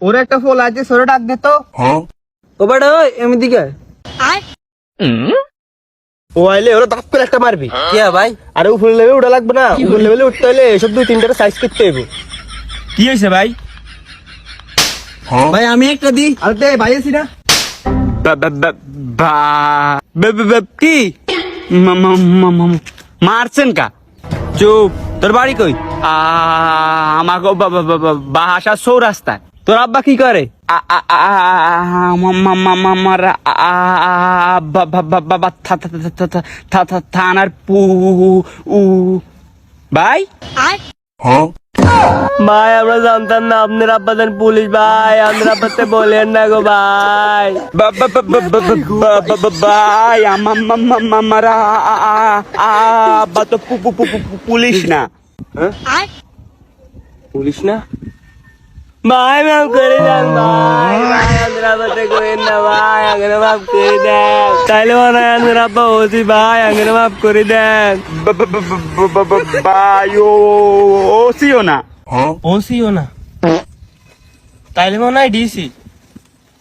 ওর একটা ফোন আছে, সরে ডাক দে তো। ও বেটা ওই এমদিকে ও আইলে ওরা দাপ করে একটা মারবি। কি ভাই? আরে উপর লেভেলে উঠা লাগবে না, উপর লেভেলে উঠতে হলে এসব 2-3টা সাইজ করতে হবে। কি হয়েছে ভাই? ভাই আমি একটা দি। আরে দে ভাই আছি না। কি মারছেন কা? চুপ, তোর বাড়ি কই? আমাকে বাসা চৌরাস্তায়। তোর আব্বা কি করে? আমার থানার ভাই। ভাই আমরা জানতাম না আপনার আব্বাদের পুলিশ। ভাই আপনার আব্বাতে বলেন না গো ভাই। ভাই আমার আব্বা তো পুলিশ না। পুলিশ না? ভাই মাফ করে দেন ভাই, ভাই আপনার আব্বাতে করেন না ভাই, আগে মাফ করে দেন। তাইলে মনে হয় আপনার আব্বা ওসি ভাই, আগে মাফ করে দেন। ভাই ওসিও না। ওসিও না? তাইলে মনে হয় ডিসি।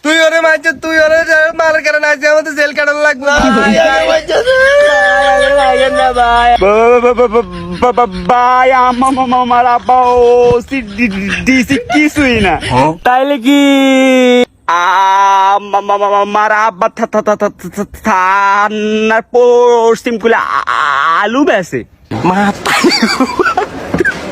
তুই ওরে মারছিস, তুই ওরে মার কারণ আছে, আমাদের জেল কাটানো লাগবে। ভাই আমার আব্বা ওসি ডিসি কিছুই না। তাইলে কি আমার আব্বা থানার পশ্চিম কুলে আলু বেছে। মা